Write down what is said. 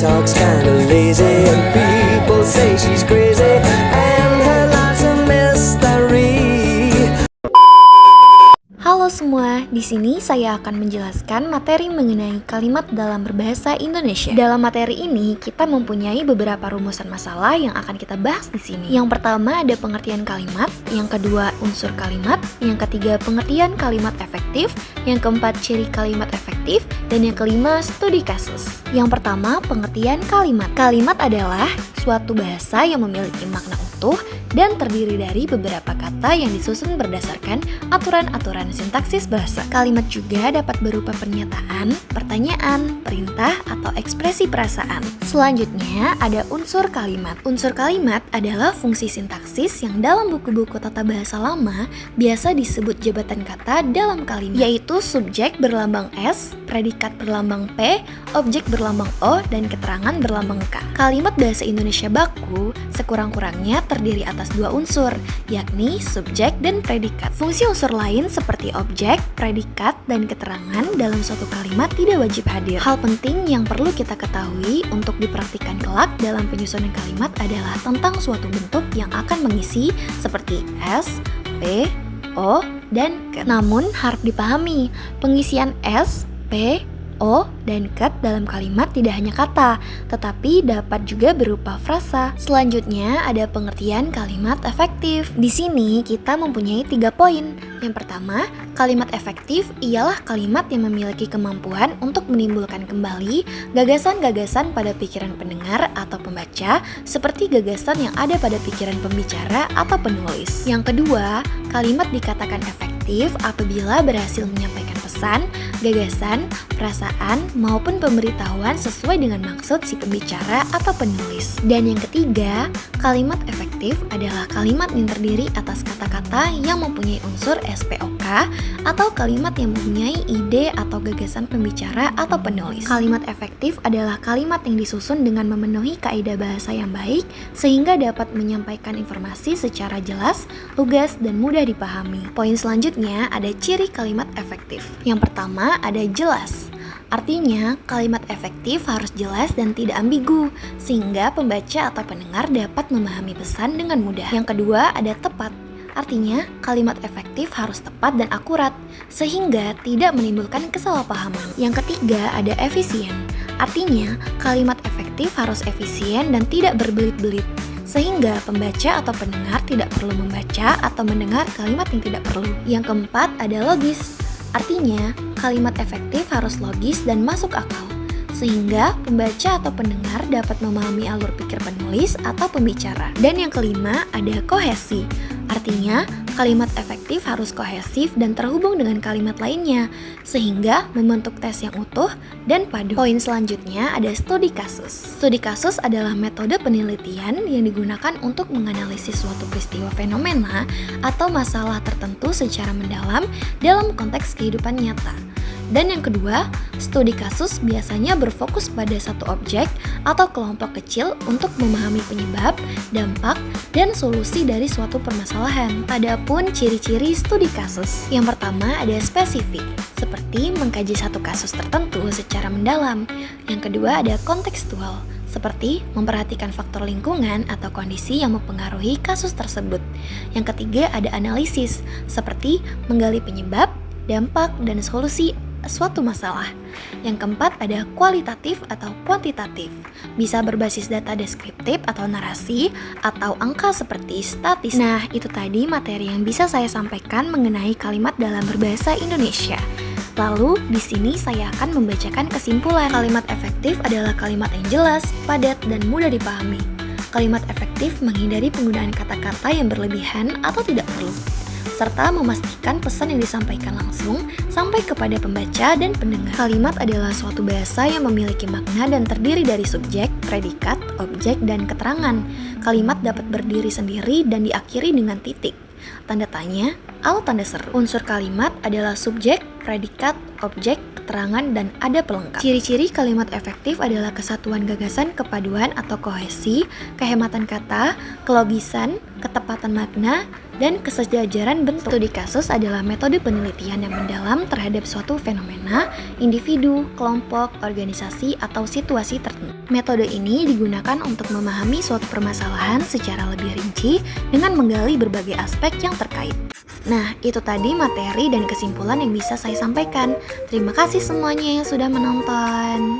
talks kinda lazy, and people say she's crazy, and her life's a mystery. Halo semua, di sini saya akan menjelaskan materi mengenai kalimat dalam berbahasa Indonesia. Dalam materi ini, kita mempunyai beberapa rumusan masalah yang akan kita bahas di sini. Yang pertama ada pengertian kalimat, yang kedua unsur kalimat, yang ketiga pengertian kalimat efektif, yang keempat ciri kalimat efektif, dan yang kelima studi kasus. Yang pertama, pengertian kalimat. Kalimat adalah suatu bahasa yang memiliki makna utuh dan terdiri dari beberapa kata yang disusun berdasarkan aturan-aturan sintaksis bahasa. Kalimat juga dapat berupa pernyataan, pertanyaan, perintah, atau ekspresi perasaan. Selanjutnya ada unsur kalimat. Unsur kalimat adalah fungsi sintaksis yang dalam buku-buku tata bahasa lama biasa disebut jabatan kata dalam kalimat, yaitu subjek berlambang S, predikat berlambang P, objek berlambang O, dan keterangan berlambang K. Kalimat bahasa Indonesia baku sekurang-kurangnya terdiri atas dua unsur, yakni subjek dan predikat. Fungsi unsur lain seperti objek, predikat, dan keterangan dalam suatu kalimat tidak wajib hadir. Hal penting yang perlu kita ketahui untuk dipraktikkan kelak dalam penyusunan kalimat adalah tentang suatu bentuk yang akan mengisi seperti S, P, O, dan K. Namun harap dipahami, pengisian S, P, O, dan ket dalam kalimat tidak hanya kata, tetapi dapat juga berupa frasa. Selanjutnya ada pengertian kalimat efektif. Di sini kita mempunyai 3 poin. Yang pertama, kalimat efektif ialah kalimat yang memiliki kemampuan untuk menimbulkan kembali gagasan-gagasan pada pikiran pendengar atau pembaca, seperti gagasan yang ada pada pikiran pembicara atau penulis. Yang kedua, kalimat dikatakan efektif apabila berhasil menyampaikan pesan, gagasan, perasaan, maupun pemberitahuan sesuai dengan maksud si pembicara atau penulis. Dan yang ketiga, kalimat efektif adalah kalimat yang terdiri atas kata-kata yang mempunyai unsur SPOK atau kalimat yang mempunyai ide atau gagasan pembicara atau penulis. Kalimat efektif adalah kalimat yang disusun dengan memenuhi kaidah bahasa yang baik sehingga dapat menyampaikan informasi secara jelas, lugas, dan mudah dipahami. Poin selanjutnya ada ciri kalimat efektif. Yang pertama ada jelas. Artinya, kalimat efektif harus jelas dan tidak ambigu, sehingga pembaca atau pendengar dapat memahami pesan dengan mudah. Yang kedua ada tepat. Artinya, kalimat efektif harus tepat dan akurat, sehingga tidak menimbulkan kesalahpahaman. Yang ketiga ada efisien. Artinya, kalimat efektif harus efisien dan tidak berbelit-belit, sehingga pembaca atau pendengar tidak perlu membaca atau mendengar kalimat yang tidak perlu. Yang keempat ada logis. Artinya, kalimat efektif harus logis dan masuk akal, sehingga pembaca atau pendengar dapat memahami alur pikir penulis atau pembicara. Dan yang kelima ada kohesi. Artinya, kalimat efektif harus kohesif dan terhubung dengan kalimat lainnya, sehingga membentuk tes yang utuh dan padu. Poin selanjutnya ada studi kasus. Studi kasus adalah metode penelitian yang digunakan untuk menganalisis suatu peristiwa fenomena atau masalah tertentu secara mendalam dalam konteks kehidupan nyata. Dan yang kedua, studi kasus biasanya berfokus pada satu objek atau kelompok kecil untuk memahami penyebab, dampak, dan solusi dari suatu permasalahan. Adapun ciri-ciri studi kasus. Yang pertama ada spesifik, seperti mengkaji satu kasus tertentu secara mendalam. Yang kedua ada kontekstual, seperti memperhatikan faktor lingkungan atau kondisi yang mempengaruhi kasus tersebut. Yang ketiga ada analisis, seperti menggali penyebab, dampak, dan solusi suatu masalah. Yang keempat ada kualitatif atau kuantitatif, bisa berbasis data deskriptif atau narasi atau angka seperti statistik. Nah, itu tadi materi yang bisa saya sampaikan mengenai kalimat dalam berbahasa Indonesia. Lalu, di sini saya akan membacakan kesimpulan. Kalimat efektif adalah kalimat yang jelas, padat, dan mudah dipahami. Kalimat efektif menghindari penggunaan kata-kata yang berlebihan atau tidak perlu, serta memastikan pesan yang disampaikan langsung sampai kepada pembaca dan pendengar. Kalimat adalah suatu bahasa yang memiliki makna dan terdiri dari subjek, predikat, objek, dan keterangan. Kalimat dapat berdiri sendiri dan diakhiri dengan titik, tanda tanya, atau tanda seru. Unsur kalimat adalah subjek, predikat, objek, keterangan, dan ada pelengkap. Ciri-ciri kalimat efektif adalah kesatuan gagasan, kepaduan atau kohesi, kehematan kata, kelogisan, ketepatan makna, dan kesejajaran bentuk. Studi kasus adalah metode penelitian yang mendalam terhadap suatu fenomena, individu, kelompok, organisasi, atau situasi tertentu. Metode ini digunakan untuk memahami suatu permasalahan secara lebih rinci dengan menggali berbagai aspek yang terkait. Nah, itu tadi materi dan kesimpulan yang bisa saya sampaikan. Terima kasih semuanya yang sudah menonton.